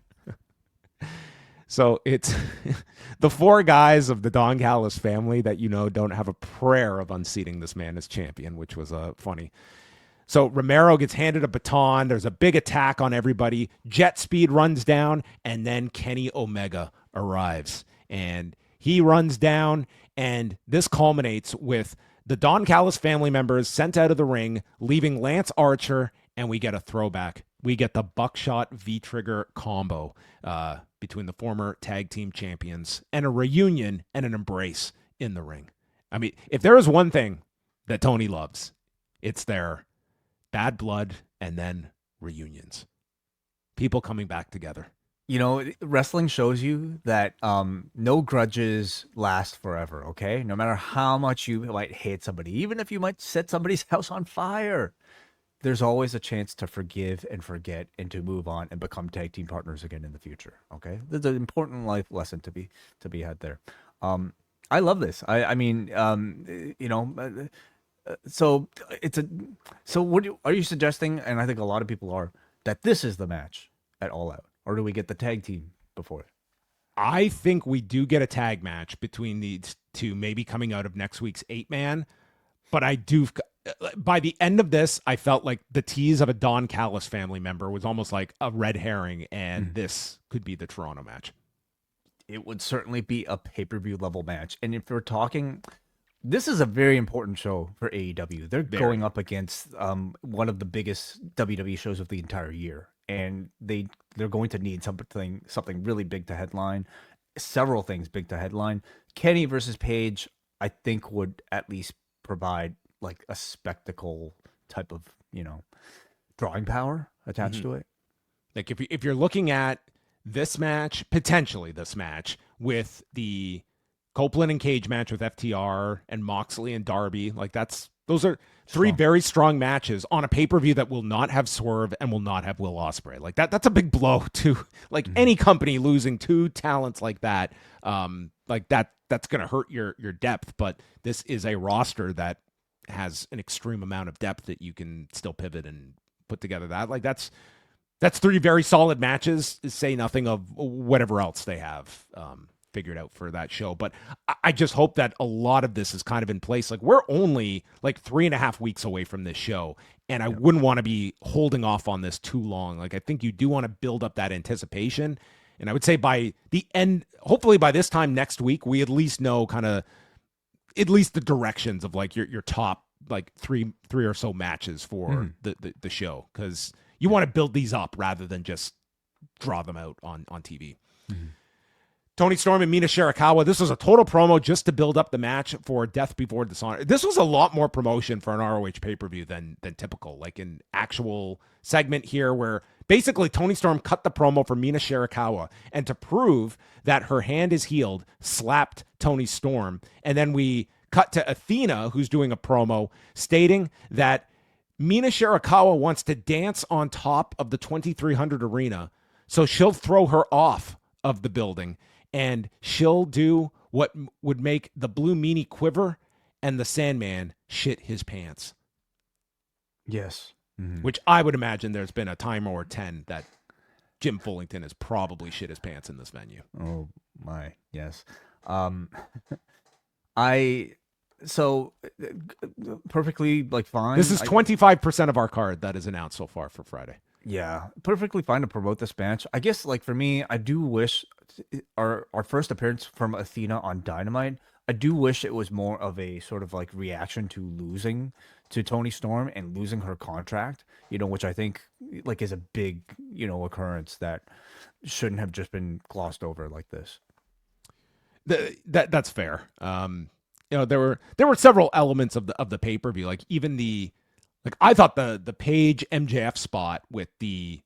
So it's the four guys of the Don Callis family that don't have a prayer of unseating this man as champion, which was funny. So Romero gets handed a baton. There's a big attack on everybody. Jet Speed runs down, and then Kenny Omega arrives, and he runs down, and this culminates with the Don Callis family members sent out of the ring, leaving Lance Archer, and we get a throwback. We get the Buckshot V-Trigger combo between the former tag team champions, and a reunion and an embrace in the ring. I mean, if there is one thing that Tony loves, it's their bad blood and then reunions. People coming back together. Wrestling shows you that no grudges last forever, okay? No matter how much you might hate somebody, even if you might set somebody's house on fire, there's always a chance to forgive and forget and to move on and become tag team partners again in the future, okay? There's an important life lesson to be had there. I love this. I mean, So it's a. So are you suggesting? And I think a lot of people are that this is the match at All Out, or do we get the tag team before it? I think we do get a tag match between these two, maybe coming out of next week's 8-man. But I do, by the end of this, I felt like the tease of a Don Callis family member was almost like a red herring, and this could be the Toronto match. It would certainly be a pay-per-view level match. And if we're talking, this is a very important show for AEW. They're going up against one of the biggest WWE shows of the entire year, and they're going to need something really big to headline. Several things big to headline. Kenny versus Paige, I think, would at least provide like a spectacle type of, drawing power attached to it. Like if you're looking at this match, potentially this match with the Copeland and Cage match with FTR and Moxley and Darby, like those are three very strong matches on a pay-per-view that will not have Swerve and will not have Will Ospreay. Like that's a big blow to like any company losing two talents like that. Like that's going to hurt your depth, but this is a roster that has an extreme amount of depth that you can still pivot and put together. That's three very solid matches, say nothing of whatever else they have figured out for that show. But I just hope that a lot of this is kind of in place. Like we're only like 3.5 weeks away from this show, and I wouldn't want to be holding off on this too long. Like I think you do want to build up that anticipation. And I would say by the end, hopefully by this time next week, we at least know kind of at least the directions of like your top like three or so matches for the show, because you want to build these up rather than just draw them out on TV. Tony Storm and Mina Shirakawa. This was a total promo just to build up the match for Death Before Dishonor. This was a lot more promotion for an ROH pay-per-view than typical, like an actual segment here where basically Tony Storm cut the promo for Mina Shirakawa, and to prove that her hand is healed, slapped Tony Storm. And then we cut to Athena, who's doing a promo stating that Mina Shirakawa wants to dance on top of the 2300 arena, so she'll throw her off of the building, and she'll do what would make the Blue Meanie quiver and the Sandman shit his pants. Yes. Which I would imagine there's been a time or 10 that Jim Fullington has probably shit his pants in this venue. Oh my, yes. Perfectly like fine. This is 25% of our card that is announced so far for Friday. Yeah, perfectly fine to promote this match. I guess, like, for me, I do wish our first appearance from Athena on Dynamite, I do wish it was more of a sort of like reaction to losing to Tony Storm and losing her contract, which I think like is a big, occurrence that shouldn't have just been glossed over like this. That's fair. There were several elements of the pay-per-view, like even I thought the Page MJF spot with the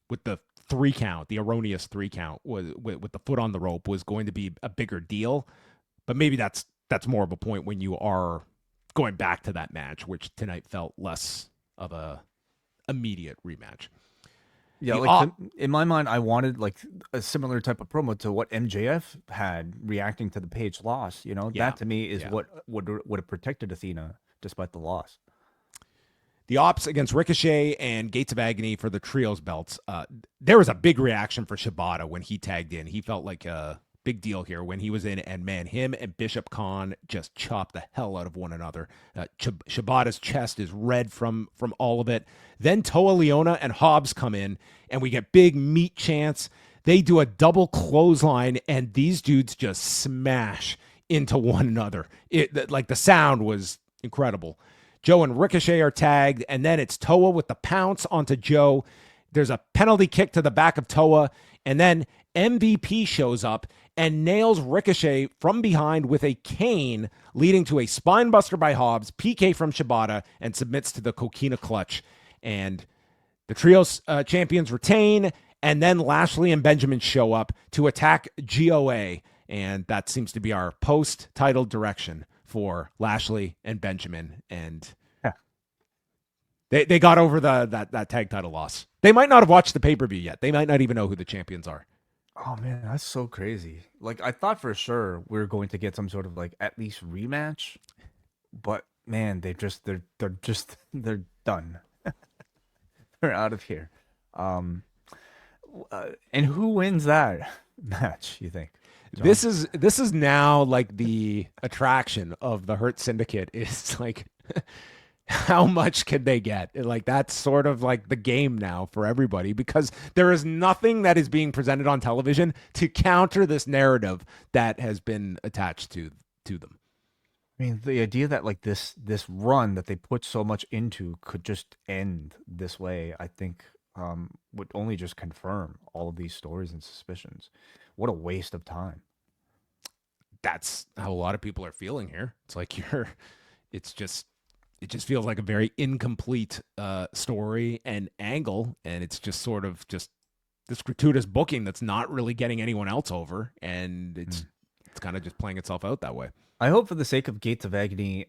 3 count, the erroneous 3 count was with the foot on the rope was going to be a bigger deal, but maybe that's more of a point when you are going back to that match, which tonight felt less of a immediate rematch. Yeah, in my mind, I wanted like a similar type of promo to what MJF had reacting to the Page loss. That to me is what would have protected Athena despite the loss. The Ops against Ricochet and Gates of Agony for the Trios belts. There was a big reaction for Shibata when he tagged in. He felt like a big deal here when he was in, and man, him and Bishop Khan just chopped the hell out of one another. Shibata's chest is red from all of it. Then Toa Leona and Hobbs come in, and we get big meat chants. They do a double clothesline, and these dudes just smash into one another. Like the sound was incredible. Joe and Ricochet are tagged, and then it's Toa with the pounce onto Joe. There's a penalty kick to the back of Toa, and then MVP shows up and nails Ricochet from behind with a cane, leading to a spinebuster by Hobbs, PK from Shibata, and submits to the Coquina clutch. And the Trios champions retain, and then Lashley and Benjamin show up to attack GOA, and that seems to be our post-title direction for Lashley and Benjamin, and they got over that tag title loss. They might not have watched the pay-per-view yet. They might not even know who the champions are. Oh man, that's so crazy. Like I thought for sure we were going to get some sort of like at least rematch, but man, they're done. They're out of here. And who wins that match, you think? John? This is now like the attraction of the Hurt Syndicate is like how much can they get? Like that's sort of like the game now for everybody because there is nothing that is being presented on television to counter this narrative that has been attached to them. I mean, the idea that like this run that they put so much into could just end this way, I think would only just confirm all of these stories and suspicions. What a waste of time. That's how a lot of people are feeling here. It's like it just feels like a very incomplete story and angle, and it's just sort of just this gratuitous booking that's not really getting anyone else over, and it's kind of just playing itself out that way. I hope for the sake of Gates of Agony,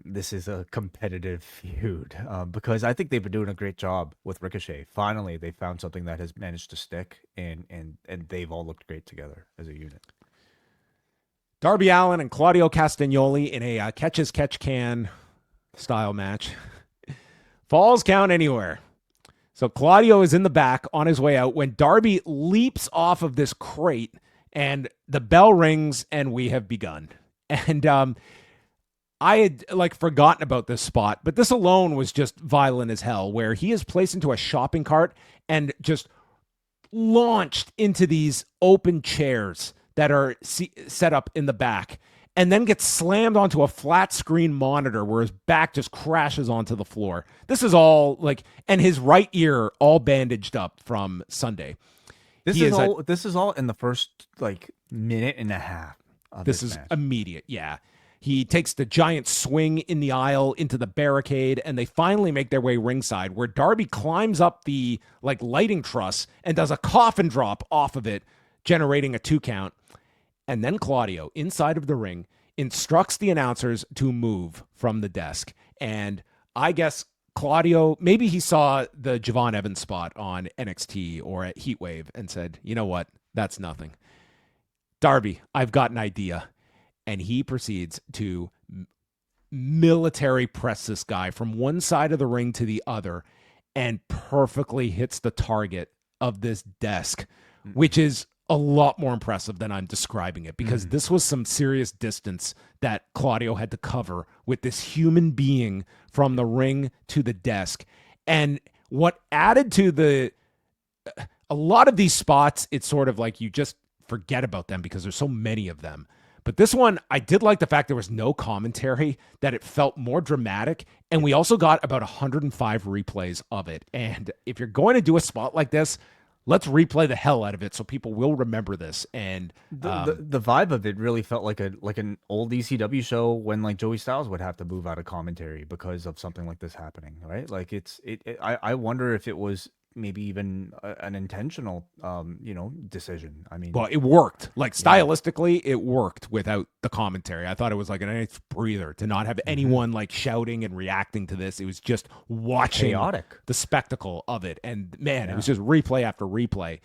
this is a competitive feud because I think they've been doing a great job with Ricochet. Finally, they found something that has managed to stick, and they've all looked great together as a unit. Darby Allin and Claudio Castagnoli in a catch-as-catch-can style match. Falls count anywhere. So Claudio is in the back on his way out when Darby leaps off of this crate and the bell rings and we have begun. And I had like forgotten about this spot, but this alone was just violent as hell, where he is placed into a shopping cart and just launched into these open chairs that are set up in the back, and then gets slammed onto a flat screen monitor where his back just crashes onto the floor. This is all like, and his right ear all bandaged up from Sunday. This is all in the first like minute and a half. This is immediate, yeah. He takes the giant swing in the aisle into the barricade, and they finally make their way ringside, where Darby climbs up the like lighting truss and does a coffin drop off of it, generating a 2 count. And then Claudio, inside of the ring, instructs the announcers to move from the desk. And I guess Claudio, maybe he saw the Javon Evans spot on NXT or at Heatwave and said, you know what, that's nothing. Darby, I've got an idea. And he proceeds to military press this guy from one side of the ring to the other and perfectly hits the target of this desk, which is a lot more impressive than I'm describing it, because this was some serious distance that Claudio had to cover with this human being from the ring to the desk. And what added to a lot of these spots, it's sort of like you just forget about them because there's so many of them. But this one, I did like the fact there was no commentary, that it felt more dramatic. And we also got about 105 replays of it. And if you're going to do a spot like this, let's replay the hell out of it so people will remember this. And the vibe of it really felt like an old ECW show when like Joey Styles would have to move out of commentary because of something like this happening, right? Like I wonder if it was maybe even an intentional decision. I mean, well, it worked. Like stylistically, it worked without the commentary. I thought it was like a nice breather to not have anyone like shouting and reacting to this. It was just watching the spectacle of it. And man, it was just replay after replay.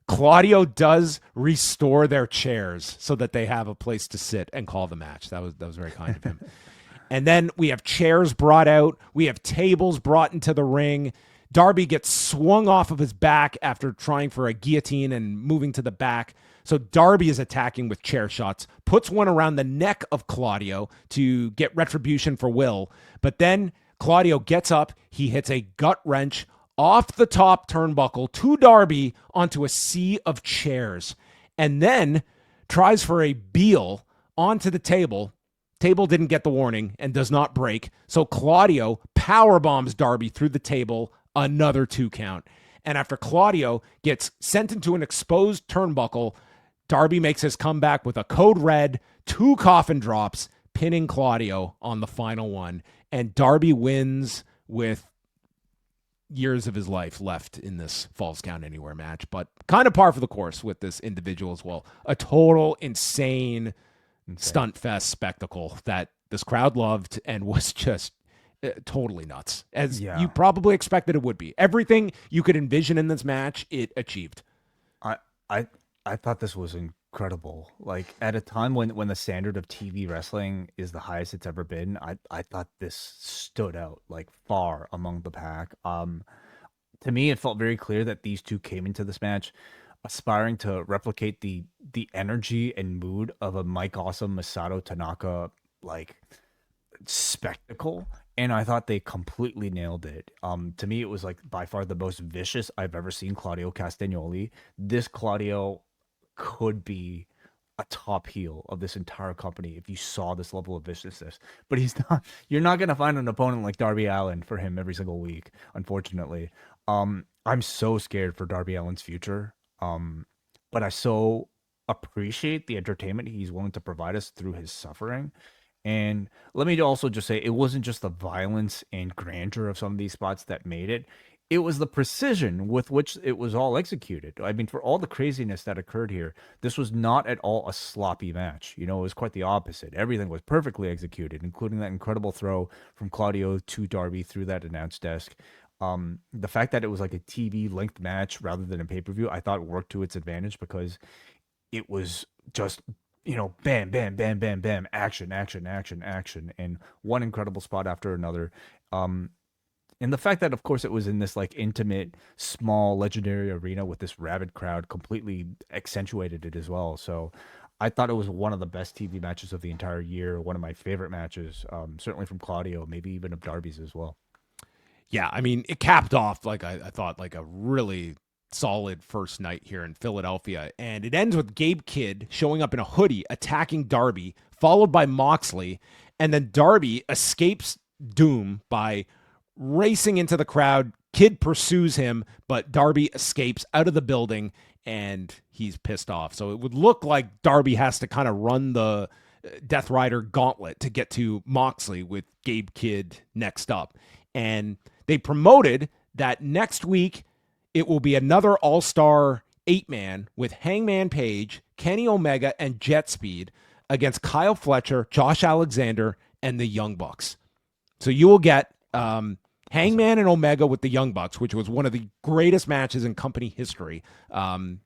Claudio does restore their chairs so that they have a place to sit and call the match. That was very kind of him. And then we have chairs brought out. We have tables brought into the ring. Darby gets swung off of his back after trying for a guillotine and moving to the back. So Darby is attacking with chair shots, puts one around the neck of Claudio to get retribution for Will. But then Claudio gets up. He hits a gut wrench off the top turnbuckle to Darby onto a sea of chairs. And then tries for a Beal onto the table. Table didn't get the warning and does not break. So Claudio powerbombs Darby through the table, another 2 count. And after Claudio gets sent into an exposed turnbuckle, Darby makes his comeback with a code red, 2 coffin drops, pinning Claudio on the final one. And Darby wins with years of his life left in this Falls Count Anywhere match, but kind of par for the course with this individual as well. A total insane stunt fest spectacle that this crowd loved and was just totally nuts, as you probably expected it would be. Everything you could envision in this match, it achieved. I thought this was incredible. Like at a time when the standard of TV wrestling is the highest it's ever been, I thought this stood out like far among the pack. To me, it felt very clear that these two came into this match aspiring to replicate the energy and mood of a Mike Awesome Masato Tanaka like spectacle, and I thought they completely nailed it. To me, it was like by far the most vicious I've ever seen Claudio Castagnoli. This Claudio could be a top heel of this entire company if you saw this level of viciousness. But he's not. You're not gonna find an opponent like Darby Allin for him every single week, unfortunately. I'm so scared for Darby Allin's future. But I so appreciate the entertainment he's willing to provide us through his suffering. And let me also just say, it wasn't just the violence and grandeur of some of these spots that made it. It was the precision with which it was all executed. I mean, for all the craziness that occurred here, this was not at all a sloppy match. You know, it was quite the opposite. Everything was perfectly executed, including that incredible throw from Claudio to Darby through that announce desk. The fact that it was like a TV linked match rather than a pay-per-view, I thought worked to its advantage because it was just, you know, bam, bam, bam, bam, bam, action, action, action, action, and one incredible spot after another. And the fact that, of course, it was in this like intimate, small, legendary arena with this rabid crowd completely accentuated it as well. So I thought it was one of the best TV matches of the entire year, one of my favorite matches, certainly from Claudio, maybe even of Darby's as well. Yeah, I mean, it capped off, like I thought, like a really solid first night here in Philadelphia. And it ends with Gabe Kidd showing up in a hoodie, attacking Darby, followed by Moxley. And then Darby escapes doom by racing into the crowd. Kidd pursues him, but Darby escapes out of the building and he's pissed off. So it would look like Darby has to kind of run the Death Rider gauntlet to get to Moxley with Gabe Kidd next up. And they promoted that next week it will be another all-star 8-man with Hangman Page, Kenny Omega, and Jet Speed against Kyle Fletcher, Josh Alexander, and the Young Bucks. So you will get Hangman and Omega with the Young Bucks, which was one of the greatest matches in company history, in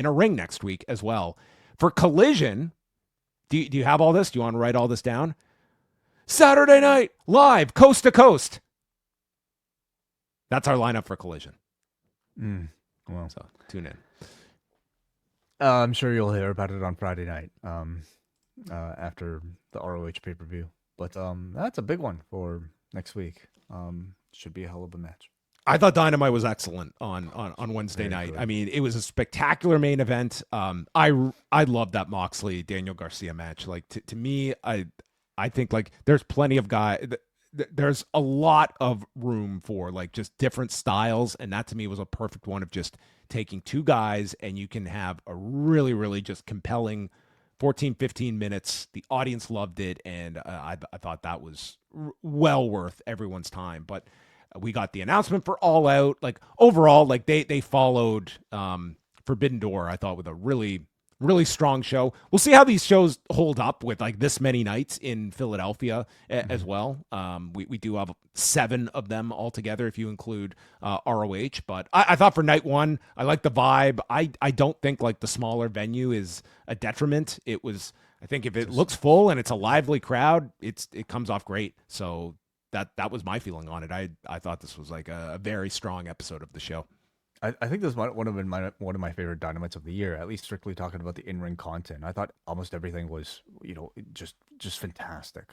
a ring next week as well. For Collision, do you have all this? Do you want to write all this down? Saturday night, live, coast to coast. That's our lineup for Collision. Well, so tune in. I'm sure you'll hear about it on Friday night after the ROH pay-per-view. But that's a big one for next week. Should be a hell of a match. I thought Dynamite was excellent on Wednesday night. Good. I mean, it was a spectacular main event. I loved that Moxley Daniel Garcia match. Like to me, I think like there's plenty of there's a lot of room for like just different styles. And that to me was a perfect one of just taking two guys and you can have a really, really just compelling 14, 15 minutes. The audience loved it. And I thought that was well worth everyone's time. But we got the announcement for All Out. Like overall, like they followed Forbidden Door, I thought, with a really, really strong show. We'll see how these shows hold up with like this many nights in Philadelphia as well. We do have 7 of them altogether if you include ROH. But I thought for night one, I like the vibe. I don't think like the smaller venue is a detriment. It was, I think if it looks full and it's a lively crowd, it comes off great. So that was my feeling on it. I thought this was like a very strong episode of the show. I think this might one of my favorite Dynamites of the year, at least strictly talking about the in-ring content. I thought almost everything was, you know, just fantastic.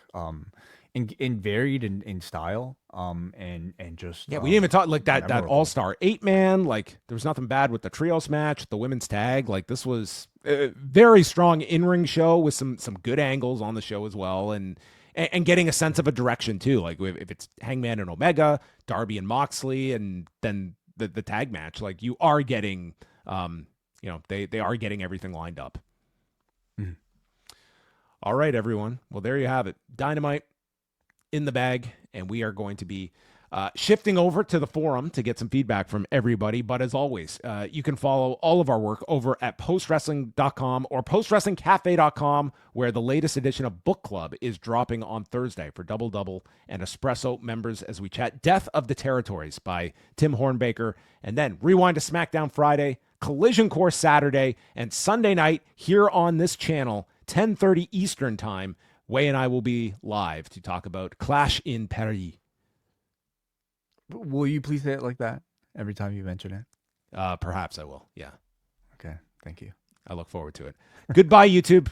In varied in style. And just we didn't even talk like that all-star 8-man. Like there was nothing bad with the trios match, the women's tag. Like this was a very strong in-ring show with some good angles on the show as well, and getting a sense of a direction too. Like if it's Hangman and Omega, Darby and Moxley, and then the tag match, like you are getting, they are getting everything lined up. Mm-hmm. All right, everyone. Well, there you have it. Dynamite in the bag, and we are going to be shifting over to the forum to get some feedback from everybody. But as always, you can follow all of our work over at postwrestling.com or postwrestlingcafe.com, where the latest edition of Book Club is dropping on Thursday for Double Double and Espresso members as we chat Death of the Territories by Tim Hornbaker, and then Rewind-A-SmackDown Friday, Collision Course Saturday, and Sunday night here on this channel, 10:30 Eastern Time. Wai and I will be live to talk about Clash in Paris. Will you please say it like that every time you mention it? Perhaps I will. Yeah. Okay. Thank you. I look forward to it. Goodbye, YouTube.